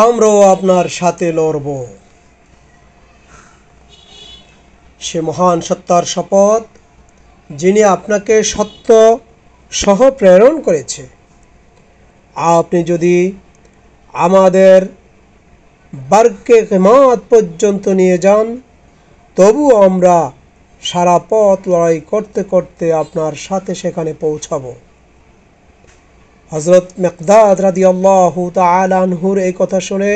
আমরাও আপনার সাথে লড়ব। সে মহান সত্তার শপথ, যিনি আপনাকে সত্য সহ প্রেরণ করেছে। আপনি যদি আমাদের বারকে কিয়ামত পর্যন্ত নিয়ে যান, তবু আমরা সারা পথ লড়াই করতে করতে আপনার সাথে সেখানে পৌঁছাব। হযরত মিকদাদ রাদিয়াল্লাহু তাআলা আনহুর এই কথা শুনে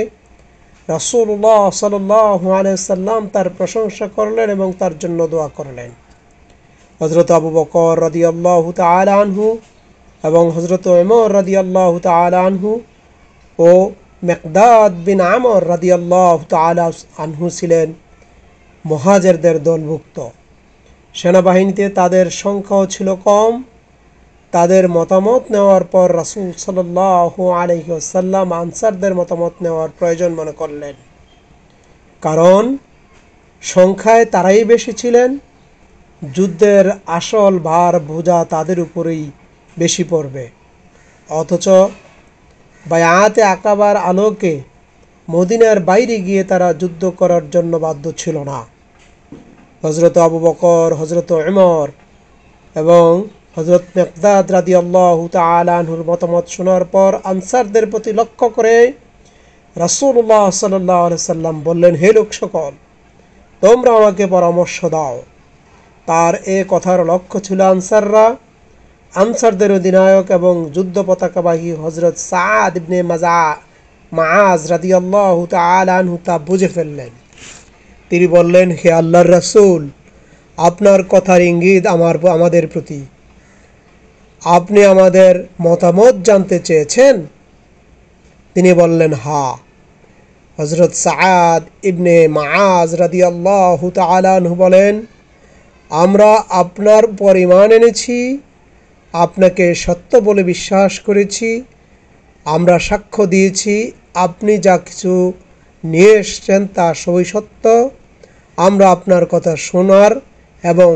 রাসূলুল্লাহ সাল্লাল্লাহু আলাইহি ওয়াসাল্লাম তার প্রশংসা করলেন এবং তার জন্য দোয়া করলেন। হযরত আবু বকর রাদিয়াল্লাহু তাআলা আনহু এবং হযরত ওমর রাদিয়াল্লাহু তাআলা আনহু ও মিকদাদ বিন আমর রাদিয়াল্লাহু তাআলা আনহু ছিলেন মুহাজিরদের দলভুক্ত। সেনাবাহিনীতে তাদের সংখ্যাও ছিল কম। তাদের মতামত নেওয়ার পর রাসূল সাল্লাল্লাহু আলাইহি ওয়াসাল্লাম আনসারদের মতামত নেওয়ার প্রয়োজন মনে করলেন, কারণ সংখ্যায় তারাই বেশি ছিলেন। যুদ্ধের আসল ভার বোঝা তাদের উপরেই বেশি পড়বে। অথচ বায়াতে আকাবার আলোকে মদিনার বাইরে গিয়ে তারা যুদ্ধ করার জন্য বাধ্য ছিল না। হযরত আবু বকর, হযরত ওমর এবং হযরত মিকদাদ রাদিয়াল্লাহু তাআলা আনহুর মতামত শোনার পর আনসারদের প্রতি লক্ষ্য করে রাসূলুল্লাহ সাল্লাল্লাহু আলাইহি সাল্লাম বললেন, হে লোক সকল, তোমরা আমাকে পরামর্শ দাও। তার এ কথার লক্ষ্য ছিল আনসারদের অধিনায়ক এবং যুদ্ধ পতাকাবাহী হযরত সাদ ইবনে মুআজ রাদিয়াল্লাহু তাআলা আনহু তা বুঝে ফেললেন। তিনি বললেন, হে আল্লাহর রাসূল, আপনার কথার ইঙ্গিত আমাদের প্রতি। আপনি আমাদের মতামত জানতে চেয়েছেন? তিনি বললেন, হ্যাঁ। হযরত সাদ ইবনে মুআজ রাদিয়াল্লাহু তাআলা আনহু বলেন, আমরা আপনার উপর ঈমান এনেছি, আপনাকে সত্য বলে বিশ্বাস করেছি। আমরা সাক্ষ্য দিয়েছি আপনি যা কিছু নিয়ে এসেছেন তা সবই সত্য। আমরা আপনার কথা শোনার এবং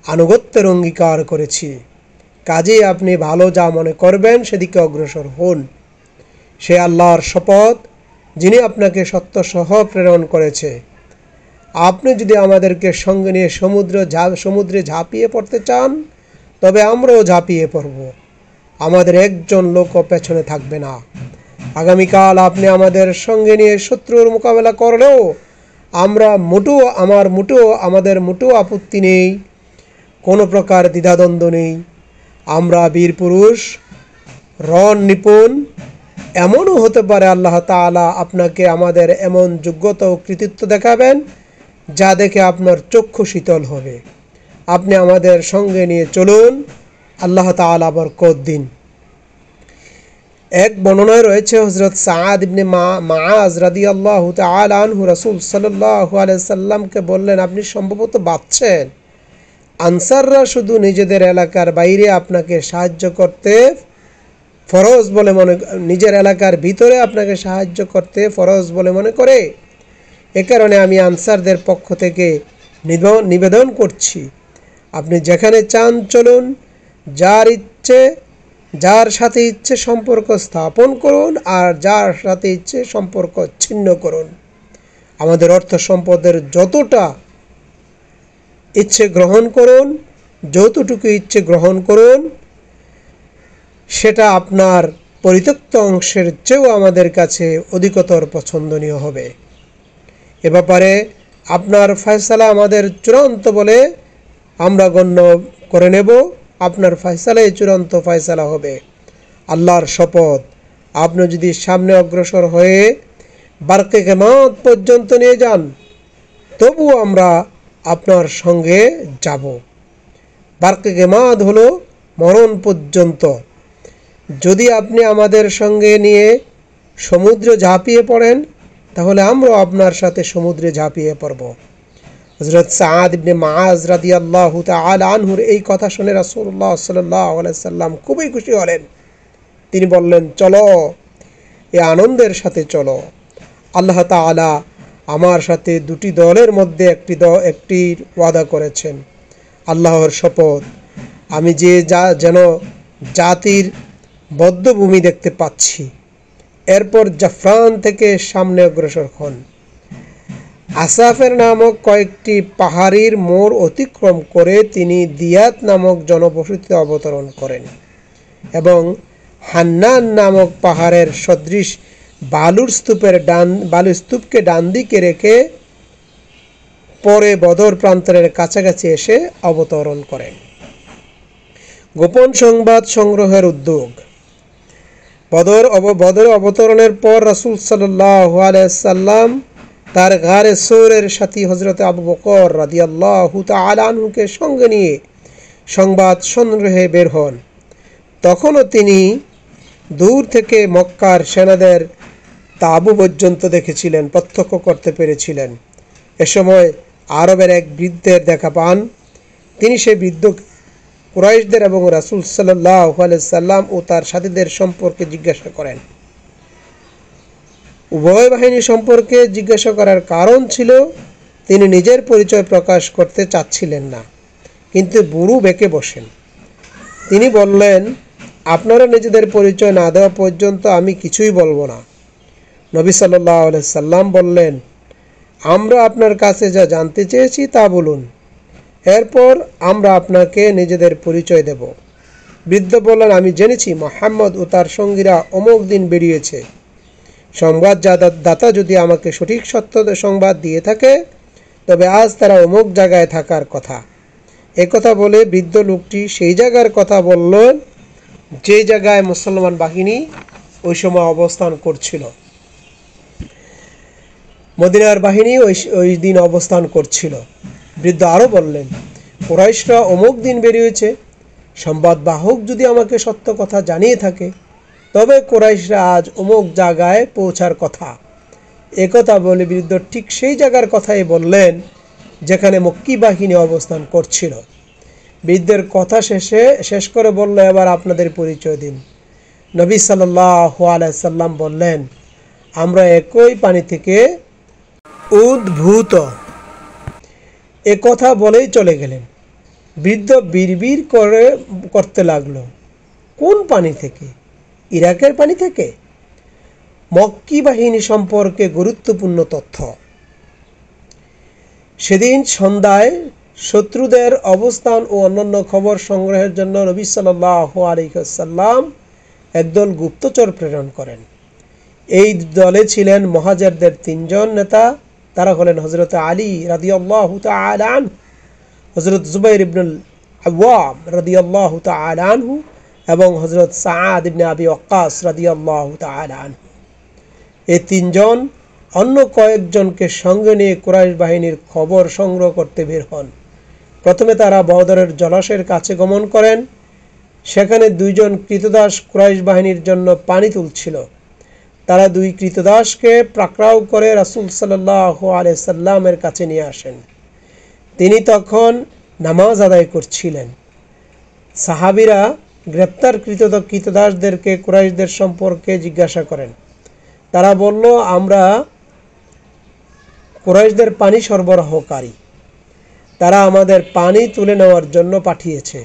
আনুগত্যের অঙ্গীকার করেছি। কাজেই আপনি ভালো যা মনে করবেন সেদিকে অগ্রসর হন। সে আল্লাহর শপথ, যিনি আপনাকে সত্য সহ প্রেরণ করেছে। আপনি যদি আমাদেরকে সঙ্গে নিয়ে সমুদ্রে ঝাঁপিয়ে পড়তে চান, তবে আমরাও ঝাঁপিয়ে পড়ব। আমাদের একজন লোকও পেছনে থাকবে না। আগামীকাল আপনি আমাদের সঙ্গে নিয়ে শত্রুর মোকাবেলা করলেও আমাদের মোটেও আপত্তি নেই, কোনো প্রকার দ্বিধাদ্বন্দ্ব নেই। আমরা বীর পুরুষ, রণ নিপুণ। এমনও হতে পারে আল্লাহ তাআলা আপনাকে আমাদের এমন যোগ্যতা ও কৃতিত্ব দেখাবেন যা দেখে আপনার চক্ষু শীতল হবে। আপনি আমাদের সঙ্গে নিয়ে চলুন, আল্লাহ তাআলা বরকত দিন। এক বর্ণনায় রয়েছে, হযরত সাদ ইবনে মুআজ রাদিয়াল্লাহু তাআলা আনহু রাসূল সাল্লাল্লাহু আলাইহি সাল্লামকে বললেন, আপনি সম্ভবত ভাবছেন আনসাররা শুধু নিজেদের এলাকার বাইরে আপনাকে সাহায্য করতে ফরজ বলে নিজের এলাকার ভিতরে আপনাকে সাহায্য করতে ফরজ বলে মনে করে। এ কারণে আমি আনসারদের পক্ষ থেকে নিবেদন করছি, আপনি যেখানে চান চলুন, যার সাথে ইচ্ছে সম্পর্ক স্থাপন করুন আর যার সাথে ইচ্ছে সম্পর্ক ছিন্ন করুন। আমাদের অর্থ সম্পদের যতটা ইচ্ছে গ্রহণ করুন, যতটুকু ইচ্ছে গ্রহণ করুন, সেটা আপনার পরিত্যক্ত অংশের চেয়েও আমাদের কাছে অধিকতর পছন্দনীয় হবে। এ ব্যাপারে আপনার ফয়সালা আমাদের চূড়ান্ত বলে আমরা গণ্য করে নেব। আপনার ফয়সালাই চূড়ান্ত ফয়সালা হবে। আল্লাহর শপথ, আপনি যদি সামনে অগ্রসর হয়ে বারকে কিয়ামত পর্যন্ত নিয়ে যান, তবু আমরা আপনার সঙ্গে যাব। বারকে কিয়ামত হলো মরণ পর্যন্ত। যদি আপনি আমাদের সঙ্গে নিয়ে সমুদ্রে ঝাঁপিয়ে পড়েন, তাহলে আমরাও আপনার সাথে সমুদ্রে ঝাঁপিয়ে পড়ব। হযরত সাদ ইবনে মুআজ রাদিয়াল্লাহু তাআলা আনহুর এই কথা শুনে রাসূলুল্লাহ সাল্লাল্লাহু আলাইহি সাল্লাম খুবই খুশি হলেন। তিনি বললেন, চলো, এই আনন্দের সাথে চলো। আল্লাহ তাআলা আমার সাথে দুটি দলের মধ্যে একটির ওয়াদা করেছেন। আল্লাহর শপথ, আমি যেন জাতির বদ্ধভূমি দেখতে পাচ্ছি, এরপর জাফরান থেকে সামনে অগ্রসর হন। আসাফের নামক কয়েকটি পাহাড়ির মোড় অতিক্রম করে তিনি দিয়াত নামক জনবসতিতে অবতরণ করেন এবং হান্নান নামক পাহাড়ের সদৃশ বালুর স্তূপকে ডান দিকে রেখে পরে বদর প্রান্তরের কাছাকাছি এসে অবতরণ করেন। গোপন সংবাদ সংগ্রহের উদ্যোগ। বদরে অবতরণের পর রাসূল সাল্লাল্লাহু আলাইহি সাল্লাম তার গারে সৌরের সাথী হযরত আবু বকর রাদিয়াল্লাহু তাআলা আনহুকে সঙ্গে নিয়ে সংবাদ সংগ্রহে বের হন। তখনও তিনি দূর থেকে মক্কার সেনাদের তাঁবু পর্যন্ত দেখেছিলেন, প্রত্যক্ষ করতে পেরেছিলেন। এ সময় আরবের এক বৃদ্ধের দেখা পান। তিনি সেই বৃদ্ধ কুরাইশদের এবং রাসূল সাল্লাল্লাহু আলাইহি সাল্লাম ও তার সাথীদের সম্পর্কে জিজ্ঞাসা করেন। উভয় বাহিনী সম্পর্কে জিজ্ঞাসা করার কারণ ছিল তিনি নিজের পরিচয় প্রকাশ করতে চাচ্ছিলেন না, কিন্তু বুড়ো বেঁকে বসেন। তিনি বললেন, আপনারা নিজেদের পরিচয় না দেওয়া পর্যন্ত আমি কিছুই বলবো না। নবী সাল্লাল্লাহু আলাইহি সাল্লাম বললেন, আমরা আপনার কাছে যা জানতে চেয়েছি তা বলুন, এরপর আমরা আপনাকে নিজেদের পরিচয় দেব। বৃদ্ধ বললেন, আমি জেনেছি মুহাম্মদ ও তার সঙ্গীরা অমুক দিন বেরিয়েছে। সংবাদদাতা যদি আমাকে সঠিক সত্য সংবাদ দিয়ে থাকে তবে আজ তারা অমুক জায়গায় থাকার কথা। একথা বলে বৃদ্ধ লোকটি সেই জায়গার কথা বললেন যে জায়গায় মুসলমান বাহিনী ওই সময় অবস্থান করছিল। মদিনার বাহিনী ওই দিন অবস্থান করছিল। বৃদ্ধ আরও বললেন, কুরাইশরা অমুক দিন বেরিয়েছে। সংবাদবাহক যদি আমাকে সত্য কথা জানিয়ে থাকে তবে কুরাইশরা আজ অমুক জায়গায় পৌঁছার কথা। একথা বলে বৃদ্ধ ঠিক সেই জায়গার কথাই বললেন যেখানে মক্কি বাহিনী অবস্থান করছিল। বৃদ্ধের কথা শেষ করে বলল, এবার আপনাদের পরিচয় দিন। নবী সাল্লাল্লাহু আলাইহি সাল্লাম বললেন, আমরা একই পানি থেকে উদ্ভূত। এ কথা বলেই চলে গেলেন। বৃদ্ধ বিড়বিড় করতে লাগলো, কোন পানি থেকে? ইরাকের পানি থেকে? মক্কি বাহিনী সম্পর্কে গুরুত্বপূর্ণ তথ্য। সেদিন সন্ধ্যায় শত্রুদের অবস্থান ও অন্যান্য খবর সংগ্রহের জন্য নবী সাল্লাল্লাহু আলাইহি ওয়াসাল্লাম একদল গুপ্তচর প্রেরণ করেন। এই দলে ছিলেন মুহাজিরদের তিনজন নেতা। তারা হলেন হযরত আলী রাদিয়াল্লাহু তাআলা আনহু, হযরত জুবাইর ইবনুল আওয়াম রাদিয়াল্লাহু তাআলা আনহু এবং হযরত সাআদ ইবনে আবি ওয়াক্কাস রাদিয়াল্লাহু তাআলা আনহু। এই তিনজন অন্য কয়েকজনকে সঙ্গে নিয়ে কুরাইশ বাহিনীর খবর সংগ্রহ করতে বের হন। প্রথমে তারা বদরের জলাশয়ের কাছে গমন করেন। সেখানে দুইজন কৃতদাস কুরাইশ বাহিনীর জন্য পানি তুলছিল। তারা দুই কৃতদাসকে পাকড়াও করে রাসূল সাল্লাল্লাহু আলাইহি সাল্লামের কাছে নিয়ে আসেন। তিনি তখন নামাজ আদায় করছিলেন। সাহাবীরা গ্রেপ্তারকৃত কৃতদাসদেরকে কুরাইশদের সম্পর্কে জিজ্ঞাসা করেন। তারা বলল, আমরা কুরাইশদের পানি সরবরাহকারী, তারা আমাদের পানি তুলে নেওয়ার জন্য পাঠিয়েছে।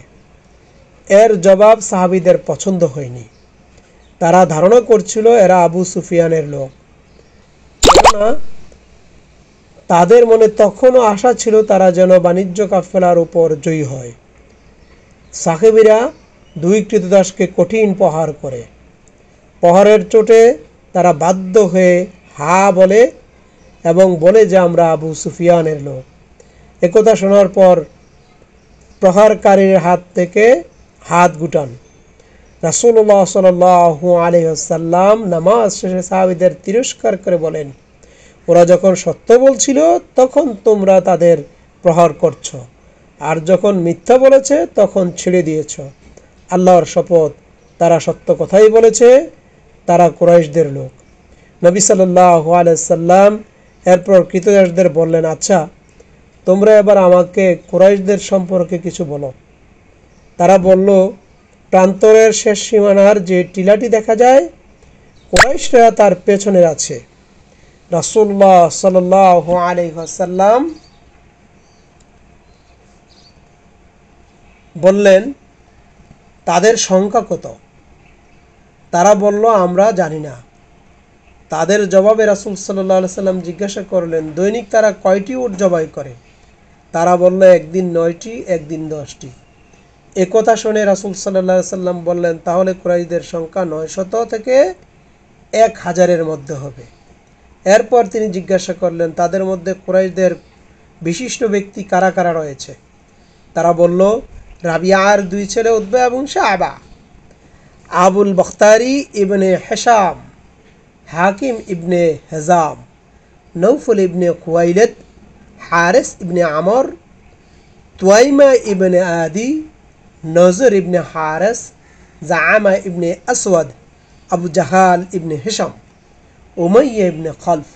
এর জবাব সাহাবীদের পছন্দ হয়নি। তারা ধারণা করছিল এরা আবু সুফিয়ানের লোক, কেননা তাদের মনে তখনও আশা ছিল তারা যেন বাণিজ্য কাফেলার উপর জয়ী হয়। সাহাবীরা দুই কৃতদাসকে কঠিন প্রহার করে। প্রহারের চোটে তারা বাধ্য হয়ে হা বলে এবং বলে যে আমরা আবু সুফিয়ানের লোক। একথা শোনার পর প্রহারকারীর হাত থেকে হাত গুটান। রাসূলুল্লাহ সাল্লাল্লাহু আলাইহি ওয়াসাল্লাম নামাজ শেষে সাহাবীদের তিরস্কার করে বলেন, ওরা যখন সত্য বলছিল তখন তোমরা তাদের প্রহার করছ, আর যখন মিথ্যা বলেছে তখন ছেড়ে দিয়েছ। আল্লাহর শপথ, তারা সত্য কথাই বলেছে, তারা কুরাইশদের লোক। নবী সাল্লাল্লাহু আলাইহি সাল্লাম এরপর কৃতদাসদের বললেন, আচ্ছা তোমরা এবার আমাকে কুরাইশদের সম্পর্কে কিছু বলো। তারা বলল, প্রান্তরের শেষ সীমানার যে টিলাটি দেখা যায় কুরাইশরা তার পেছনে আছে। রাসূলুল্লাহ সাল্লাল্লাহু আলাইহি ওয়াসাল্লাম বললেন, তাদের সংখ্যা কত? তারা বলল, আমরা জানি না। তাদের জবাবে রাসূল সাল্লাল্লাহু আলাইহি সাল্লাম জিজ্ঞাসা করলেন, দৈনিক তারা কয়টি উট জবাই করে? তারা বলল, একদিন 9টি, একদিন 10টি। একথা শুনে রাসূল সাল্লাল্লাহু আলাইহি সাল্লাম বললেন, তাহলে কুরাইশদের সংখ্যা 900 থেকে 1000-এর মধ্যে হবে। এরপর তিনি জিজ্ঞাসা করলেন, তাদের মধ্যে কুরাইশদের বিশিষ্ট ব্যক্তি কারা কারা রয়েছে? তারা বলল, রাবিয়ার 2 ছেলে উতবা এবং শাবা, আবুল বখতারি ইবনে হিশাম, হাকিম ইবনে হিজাম, নৌফল ইবনে খুয়াইলিদ, হারিস ইবনে আমর, তুয়াইমা ইবনে আদি, নজর ইবনে হারিস, জাআমা ইবনে আসওয়াদ, আবু জাহাল ইবনে হিশাম, উমাইয়া ইবনে খলফ।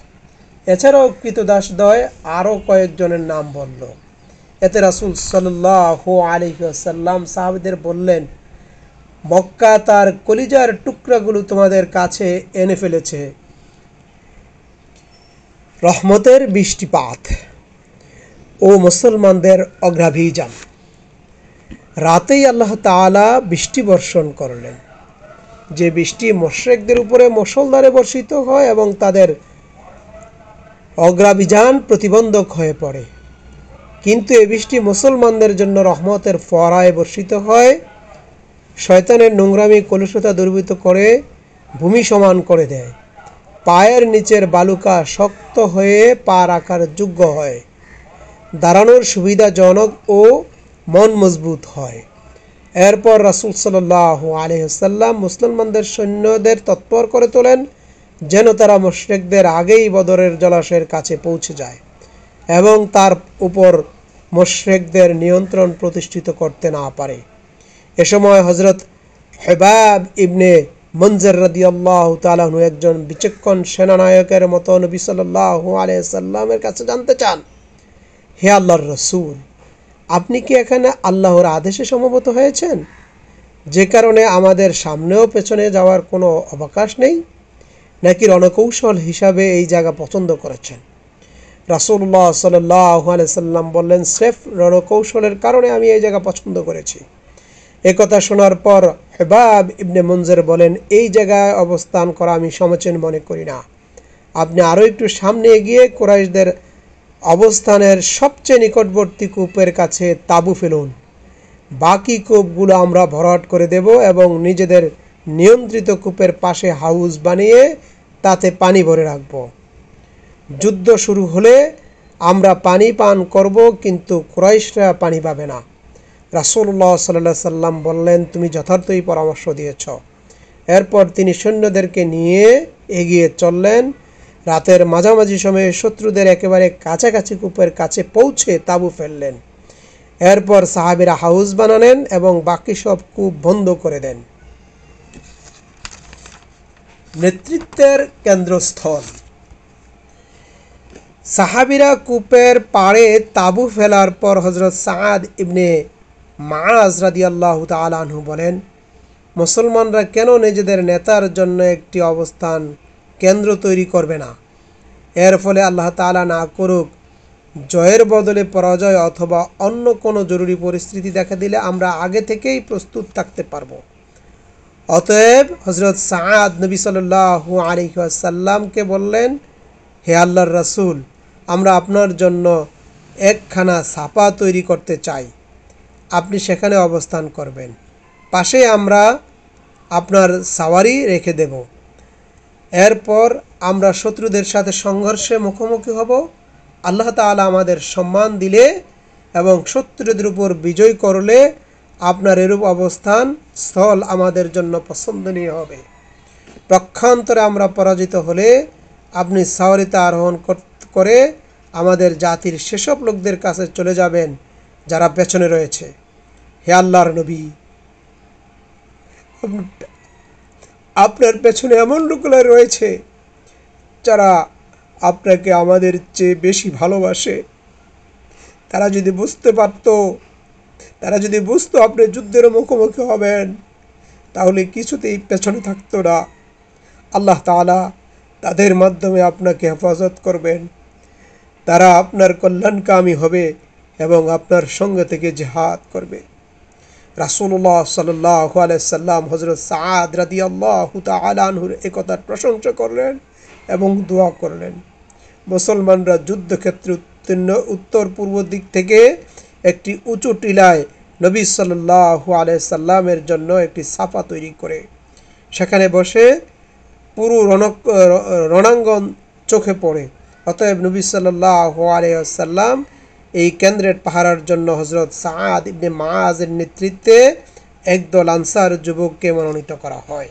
এছাড়াও কৃতদাসদ্বয় আরও কয়েকজনের নাম বলল। এতে রাসূল সাল্লাল্লাহু আলাইহি ওয়াসাল্লাম সাহাবীদের বললেন, মক্কা তার কলিজার টুকরাগুলো তোমাদের কাছে এনে ফেলেছে। রহমতের বৃষ্টিপাত ও মুসলমানদের অগ্রাভিযান। রাতেই আল্লাহ তাআলা বৃষ্টি বর্ষণ করলেন, যে বৃষ্টি মুশরিকদের উপরে মুষলধারে বর্ষিত হয় এবং তাদের অগ্রাভিযান প্রতিবন্ধক হয়ে পড়ে। কিন্তু এই বৃষ্টি মুসলমানদের জন্য রহমতের ফোয়ারায় বর্ষিত হয়, শয়তানের নোংরামি কলুষতা দূরীভূত করে ভূমি সমান করে দেয়, পায়ের নিচের বালুকা শক্ত হয়ে পা রাখার যোগ্য হয়, দাঁড়ানোর সুবিধাজনক ও মন মজবুত হয়। এরপর রাসূল সাল্লাল্লাহু আলাইহি ওয়াসাল্লাম মুসলমানদের সৈন্যদের তৎপর করে তোলেন, যেন তারা মুশরিকদের আগেই বদরের জলাশয়ের কাছে পৌঁছে যায় এবং তার উপর মুশরিকদের নিয়ন্ত্রণ প্রতিষ্ঠিত করতে না পারে। এ সময় হযরত হুবাব ইবনে মুনজির রাদিয়াল্লাহু তাআলা আনহু একজন বিচক্ষণ সেনানায়কের মতো নবী সাল্লাল্লাহু আলাইহি সাল্লামের কাছে জানতে চান, হে আল্লাহর রাসূল, আপনি কি এখানে আল্লাহর আদেশে সমবেত হয়েছেন, যে কারণে আমাদের সামনেও পেছনে যাওয়ার কোনো অবকাশ নেই, নাকি রণকৌশল হিসাবে এই জায়গা পছন্দ করেছেন? রাসূলুল্লাহ সাল্লাল্লাহু আলাইহি সাল্লাম বললেন, স্রেফ রণকৌশলের কারণে আমি এই জায়গা পছন্দ করেছি। একথা শোনার পর হুবাব ইবনে মুনজির বলেন, এই জায়গায় অবস্থান করা আমি সমীচীন মনে করি না। আপনি আরও একটু সামনে এগিয়ে কুরাইশদের অবস্থানের সবচেয়ে নিকটবর্তী কূপের কাছে তাঁবু ফেলুন। বাকি কূপগুলো আমরা ভরাট করে দেব এবং নিজেদের নিয়ন্ত্রিত কূপের পাশে হাউস বানিয়ে তাতে পানি ভরে রাখব। যুদ্ধ শুরু হলে আমরা পানি পান করব, কিন্তু কুরাইশরা পানি পাবে না। রাসূলুল্লাহ সাল্লাল্লাহু আলাইহি সাল্লাম বললেন, তুমি যথার্থই পরামর্শ দিয়েছ। এরপর তিনি সৈন্যদেরকে নিয়ে এগিয়ে চললেন। রাতের মাঝামাঝি সময়ে শত্রুদের একেবারে কাছাকাছি কূপের কাছে পৌঁছে তাঁবু ফেললেন। এরপর সাহাবীরা হাউস বানালেন এবং বাকি সব কূপ বন্ধ করে দেন। নেতৃত্বের কেন্দ্রস্থল। সাহাবীরা কূপের পাড়ে তাঁবু ফেলার পর হযরত সাদ ইবনে মুআজ রাদিয়াল্লাহু তাআলা আনহু বলেন, মুসলমানরা কেন নিজেদের নেতার জন্য একটি অবস্থান কেন্দ্র তৈরি করবে না? এর ফলে আল্লাহ তাআলা না করুক জয়ের বদলে পরাজয় অথবা অন্য কোনো জরুরি পরিস্থিতি দেখা দিলে আমরা আগে থেকেই প্রস্তুত থাকতে পারব। অতএব হযরত সাদ নবী সাল্লাল্লাহু আলাইহি ওয়াসাল্লামকে বললেন, হে আল্লাহর রাসূল, আমরা আপনার জন্য একখানা ছাপা তৈরি করতে চাই, আপনি সেখানে অবস্থান করবেন, পাশে আমরা আপনার সাওয়ারি রেখে দেব। এরপর আমরা শত্রুদের সাথে সংঘর্ষে মুখোমুখি হব। আল্লাহ তাআলা আমাদের সম্মান দিলে এবং শত্রুদের উপর বিজয় করলে আপনার এরূপ অবস্থান স্থল আমাদের জন্য পছন্দনীয় হবে। পক্ষান্তরে আমরা পরাজিত হলে আপনি সাওয়ারিতে আরোহণ করে আমাদের জাতির সেসব লোকদের কাছে চলে যাবেন যারা পেছনে রয়েছে। হে আল্লাহর নবী, আপনার পেছনে এমন লোকরা রয়েছে যারা আপনাকে আমাদের চেয়ে বেশি ভালোবাসে। তারা যদি বুঝতো আপনি যুদ্ধের মুখোমুখি হবেন, তাহলে কিছুতেই পেছনে থাকতো না। আল্লাহ তাআলা তাদের মাধ্যমে আপনাকে হেফাজত করবেন। তারা আপনার কল্যাণকামী হবে এবং আপনার সঙ্গে থেকে জিহাদ করবে। রাসূলুল্লাহ সাল্লাল্লাহু আলাইহি সাল্লাম হযরত সাদ রাদিয়াল্লাহু তাআলা আনহুর এই কথার প্রশংসা করলেন এবং দোয়া করলেন। মুসলমানরা যুদ্ধক্ষেত্রে উত্তীর্ণ উত্তর পূর্ব দিক থেকে একটি উঁচু টিলায় নবী সাল্লাল্লাহু আলাইহি সাল্লামের জন্য একটি ছাপা তৈরি করে সেখানে বসে পুরো রণাঙ্গন চোখে পড়ে। অতএব নবী সাল্লাল্লাহু আলাইহি সাল্লাম এই কেন্দ্রের পাহারার জন্য হযরত সাআদ ইবনে মুআযের নেতৃত্বে একদল আনসার যুবককে মনোনীত করা হয়।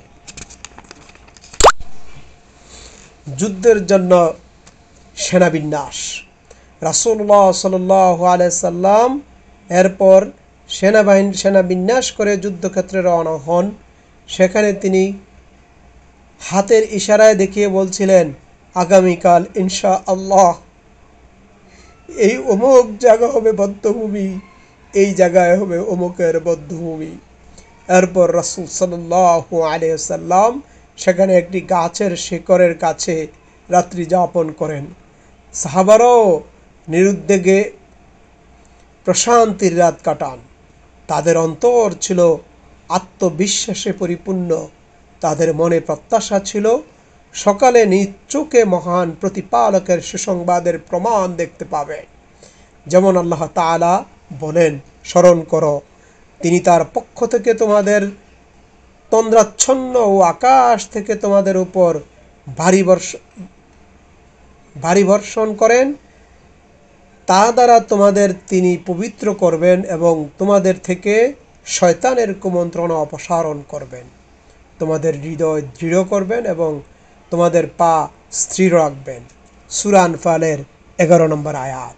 যুদ্ধের জন্য সেনাবিন্যাস। রাসূলুল্লাহ সাল্লাল্লাহু আলাইহি সাল্লাম এরপর সেনা বিন্যাস করে যুদ্ধক্ষেত্রে রওনা হন। সেখানে তিনি হাতের ইশারায় দেখিয়ে বলছিলেন, আগামীকাল ইনশাআল্লাহ এই অমুক জায়গা হবে বধ্যভূমি, এই জায়গায় হবে অমুকের বধ্যভূমি। এরপর রাসূল সাল্লাল্লাহু আলাইহি সাল্লাম সেখানে একটি গাছের শিকড়ের কাছে রাত্রি যাপন করেন। সাহাবারাও নিরুদ্বেগে প্রশান্তির রাত কাটান। তাদের অন্তর ছিল আত্মবিশ্বাসে পরিপূর্ণ। তাদের মনে প্রত্যাশা ছিল সকালে নিজ চোখে মহান প্রতিপালকের সুসংবাদের প্রমাণ দেখতে পাবে। যেমন আল্লাহ তাআলা বলেন, স্মরণ করো, তিনি তার পক্ষ থেকে তোমাদের তন্দ্রাচ্ছন্ন ও আকাশ থেকে তোমাদের উপর ভারী বর্ষণ করেন। তা দ্বারা তোমাদের তিনি পবিত্র করবেন এবং তোমাদের থেকে শয়তানের কুমন্ত্রণা অপসারণ করবেন, তোমাদের হৃদয় দৃঢ় করবেন এবং তোমাদের পা স্থির রাখবেন। সূরা আনফালের 11 নম্বর আয়াত।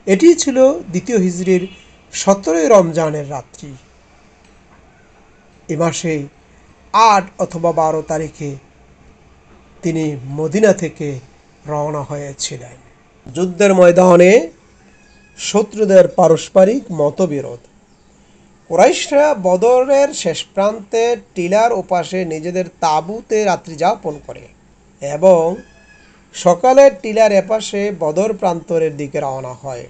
এটি ছিল দ্বিতীয় হিজরির 17 রমজানের রাত্রি। এ মাসে 8 অথবা 12 তারিখে তিনি মদিনা থেকে রওনা হয়েছিলেন। যুদ্ধের ময়দানে শত্রুদের পারস্পরিক মতবিরোধ। কুরাইশরা বদরের শেষ প্রান্তে টিলার ওপাশে নিজেদের তাঁবুতে রাত্রি যাপন করে এবং সকালে টিলার এপাশে বদর প্রান্তরের দিকে রওনা হয়।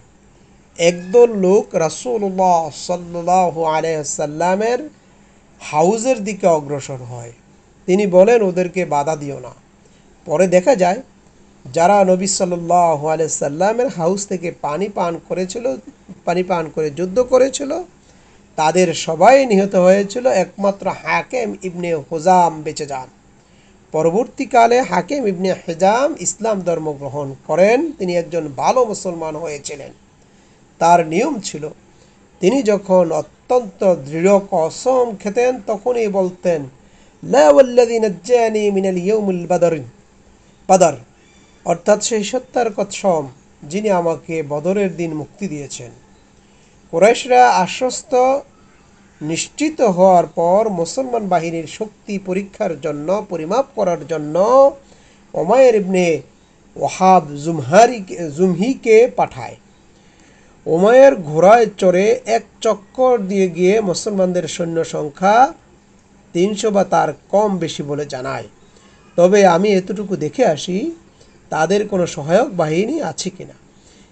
একদল লোক রাসূলুল্লাহ সাল্লাল্লাহু আলাইহি সাল্লামের হাউজের দিকে অগ্রসর হয়। তিনি বলেন, ওদেরকে বাধা দিও না। পরে দেখা যায় যারা নবী সাল্লাল্লাহু আলাইহি সাল্লামের হাউস থেকে পানি পান করে যুদ্ধ করেছিল তাদের সবাই নিহত হয়েছিল, একমাত্র হাকিম ইবনে হুজাম বেঁচে যান। পরবর্তীকালে হাকিম ইবনে হিজাম ইসলাম ধর্ম গ্রহণ করেন। তিনি একজন ভালো মুসলমান হয়েছিলেন। তার নিয়ম ছিল, তিনি যখন অত্যন্ত দৃঢ় কসম খেতেন তখনই বলতেন, লা ওয়াল্লাযী নাজ্জানি মিনাল ইয়াউমিল বাদর, অর্থাৎ সেই সত্তার কসম যিনি আমাকে বদরের দিন মুক্তি দিয়েছেন। কুরাইশরা আশ্বস্ত নিশ্চিত হওয়ার পর মুসলমান বাহিনীর শক্তি পরীক্ষার জন্য পরিমাপ করার জন্য উমাইর ইবনে ওয়াহাব জুমহিকে পাঠায়। উমাইর ঘোড়ায় চড়ে এক চক্কর দিয়ে গিয়ে মুসলমানদের সৈন্য সংখ্যা 300 বা তার কম বেশি বলে জানায়। তবে আমি এতটুকু দেখে আসি তাদের কোনো সহায়ক বাহিনী আছে কিনা।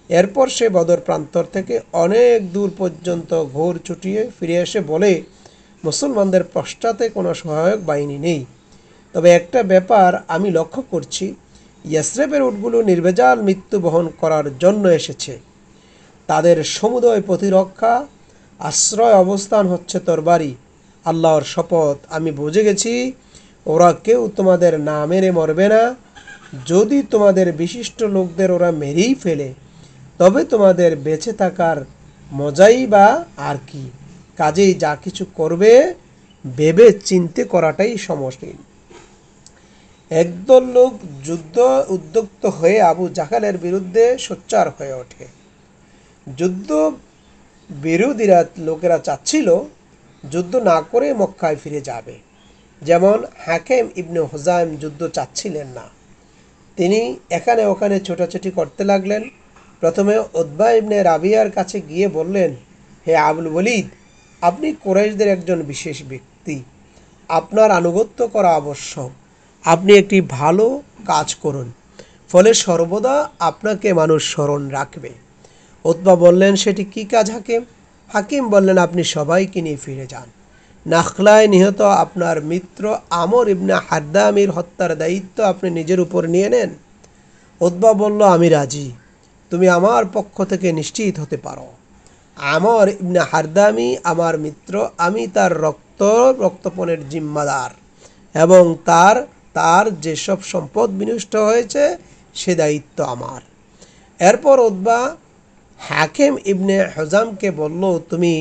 এরপর সে বদর প্রান্তর থেকে অনেক দূর পর্যন্ত ঘোর ছুটিয়ে ফিরে এসে বলে, মুসলমানদের পশ্চাতে কোনো সহায়ক বাহিনী নেই। তবে একটা ব্যাপার আমি লক্ষ্য করছি, ইয়াসরিবের উটগুলো নির্ভেজাল মৃত্যু বহন করার জন্য এসেছে। তাদের সমুদয় প্রতিরক্ষা আশ্রয় অবস্থান হচ্ছে তরবারি। আল্লাহর শপথ, আমি বুঝে গেছি ওরা কেউ তোমাদের না মেরে মরবে না। যদি তোমাদের বিশিষ্ট লোকদের ওরা মেরেই ফেলে তবে তোমাদের বেঁচে থাকার মজাই বা আর কি। কাজেই যা কিছু করবে ভেবে চিন্তে করাটাই সমসীন। একদল লোক যুদ্ধ উদ্যক্ত হয়ে আবু জাহলের বিরুদ্ধে সোচ্চার হয়ে ওঠে। যুদ্ধ বিরোধীরা লোকেরা চাচ্ছিল যুদ্ধ না করে মক্কায় ফিরে যাবে। যেমন হাকিম ইবনে হুজাম যুদ্ধ চাচ্ছিলেন না। তিনি এখানে ওখানে ছোটাছুটি করতে লাগলেন। প্রথমে উতবা ইবনে রাবিয়ার কাছে গিয়ে বললেন, হে আবুল ওয়ালিদ, আপনি কুরাইশদের একজন বিশেষ ব্যক্তি, আপনার আনুগত্য করা আবশ্যক। আপনি একটি ভালো কাজ করুন, ফলে সর্বদা আপনাকে মানুষ স্মরণ রাখবে। উতবা বললেন, সেটি কি কাজ হাকিম? হাকিম বললেন, আপনি সবাইকে নিয়ে ফিরে যান। নাখলায় নিহত আপনার মিত্র আমর ইবনে হারদামির হত্যার দায়িত্ব আপনি নিজের উপর নিয়ে নেন। উতবা বলল, আমি রাজি, তুমি আমার পক্ষ থেকে নিশ্চিত হতে পারো। আমর ইবনে হারদামি আমার মিত্র, আমি তার রক্তপণের জিম্মাদার এবং তার যেসব সম্পদ বিনষ্ট হয়েছে সে দায়িত্ব আমার। এরপর উতবা হাকিম ইবনে হুজামকে বলল, তুমি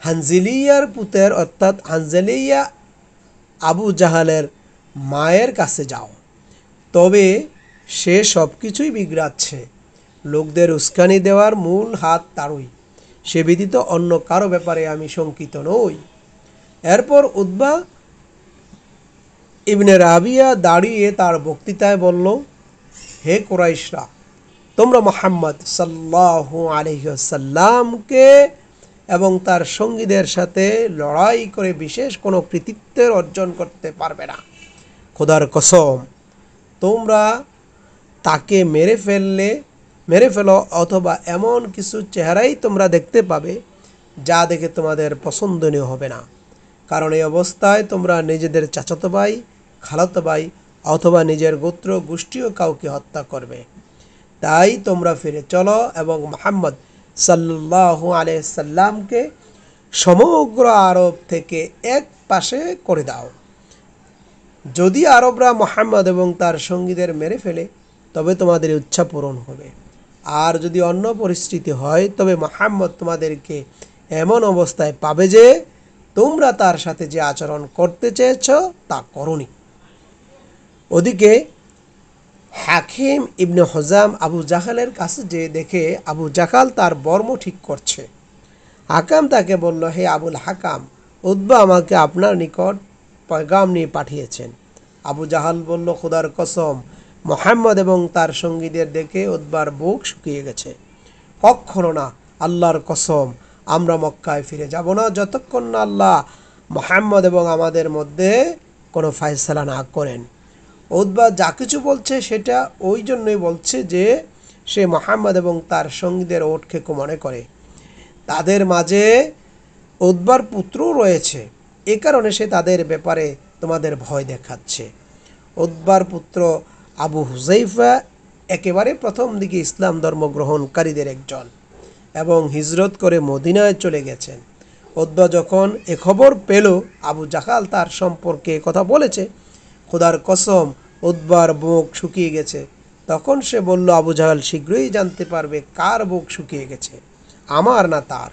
হানজালিয়ার পুত্র অর্থাৎ হানজালিয়া আবু জাহালের মায়ের কাছে যাও, তবে সে সব কিছুই বিগড়াচ্ছে। লোকদের উস্কানি দেওয়ার মূল হাত তারই, সে ব্যতীত অন্য কারো ব্যাপারে আমি শঙ্কিত নই। এরপর উতবা ইবনে রাবিয়া দাঁড়িয়ে তার বক্তৃতায় বলল, হে কুরাইশরা, তোমরা মুহাম্মদ সাল্লাল্লাহু আলাইহি ওয়াসাল্লামকে এবং তার সঙ্গীদের সাথে লড়াই করে বিশেষ কোনো কৃতিত্বের অর্জন করতে পারবে না। খোদার কসম, তোমরা তাকে মেরে ফেলো অথবা এমন কিছু চেহারাই তোমরা দেখতে পাবে যা দেখে তোমাদের পছন্দনীয় হবে না, কারণ এই অবস্থায় তোমরা নিজেদের চাচাতো ভাই, খালাতো ভাই অথবা নিজের গোত্র গোষ্ঠীও কাউকে হত্যা করবে। তাই তোমরা ফিরে চলো এবং মুহাম্মদ সাল্লাল্লাহু আলাইহি সাল্লামকে সমগ্র আরব থেকে এক পাশে করে দাও। যদি আরবরা মুহাম্মদ এবং তার সঙ্গীদের মেরে ফেলে তবে তোমাদের ইচ্ছা পূরণ হবে, আর যদি অন্য পরিস্থিতি হয় তবে মুহাম্মদ তোমাদেরকে এমন অবস্থায় পাবে যে তোমরা তার সাথে যে আচরণ করতে চেয়েছ তা করনি। ওদিকে হাকিম ইবনে হুজাম আবু জাহালের কাছে যে দেখে আবু জাহাল তার বর্ম ঠিক করছে। হাকাম তাকে বলল, হে আবুল হাকাম, উতবা আমাকে আপনার নিকট পয়গাম নিয়ে পাঠিয়েছেন। আবু জাহাল বলল, খোদার কসম, মুহাম্মদ এবং তার সঙ্গীদের দেখে উতবার বুক শুকিয়ে গেছে। কখনো না, আল্লাহর কসম, আমরা মক্কায় ফিরে যাব না যতক্ষণ না আল্লাহ মুহাম্মদ এবং আমাদের মধ্যে কোনো ফয়সালা না করেন। উতবা যা কিছু বলছে সেটা ওই জন্যই বলছে যে সে মুহাম্মদ এবং তার সঙ্গীদের ওটখেকো মনে করে। তাদের মাঝে উতবার পুত্রও রয়েছে, এ কারণে সে তাদের ব্যাপারে তোমাদের ভয় দেখাচ্ছে। উতবার পুত্র আবু হুযাইফা একেবারে প্রথম দিকে ইসলাম ধর্ম গ্রহণকারীদের একজন এবং হিজরত করে মদিনায় চলে গেছেন। উতবা যখন এ খবর পেল আবু জাহাল তার সম্পর্কে কথা বলেছে, খোদার কসম, উতবার বুক শুকিয়ে গেছে। তখন সে বলল, আবু জাহাল শীঘ্রই জানতে পারবে কার বুক শুকিয়ে গেছে, আমার না তার।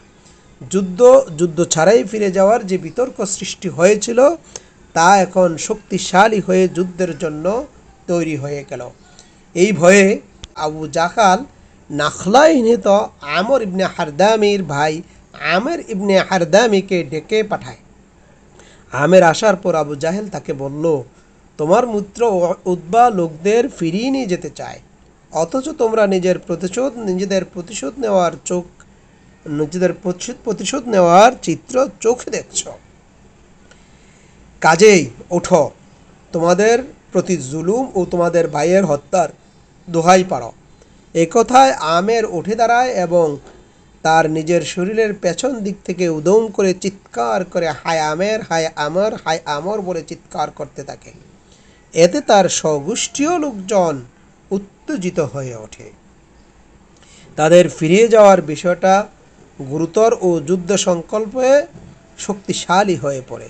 যুদ্ধ ছাড়াই ফিরে যাওয়ার যে বিতর্ক সৃষ্টি হয়েছিল তা এখন শক্তিশালী হয়ে যুদ্ধের জন্য তৈরি হয়ে গেল। এই ভয়ে আবু জাহাল নাখলায় নিহত আমর ইবনে হারদামির ভাই আমের ইবনে হারদামিকে ডেকে পাঠায়। আমের আসার পর আবু জাহেল তাকে বলল, তোমার মিত্র উতবা লোকদের ফিরিয়ে নিয়ে যেতে চায়, অথচ তোমরা নিজেদের প্রতিশোধ নেওয়ার চিত্র চোখে দেখছ। কাজেই ওঠো, তোমাদের প্রতি জুলুম ও তোমাদের ভাইয়ের হত্যার দোহাই পাড়ো। এ কথায় আমের উঠে দাঁড়ায় এবং তার নিজের শরীরের পেছন দিক থেকে উদম করে চিৎকার করে হায় আমের, হায় আমর, হায় আমর বলে চিৎকার করতে থাকে। এতে তার স্বগোষ্ঠীয় লোকজন উত্তেজিত হয়ে ওঠে। তাদের ফিরিয়ে যাওয়ার বিষয়টা গুরুতর ও যুদ্ধ সংকল্পে শক্তিশালী হয়ে পড়ে।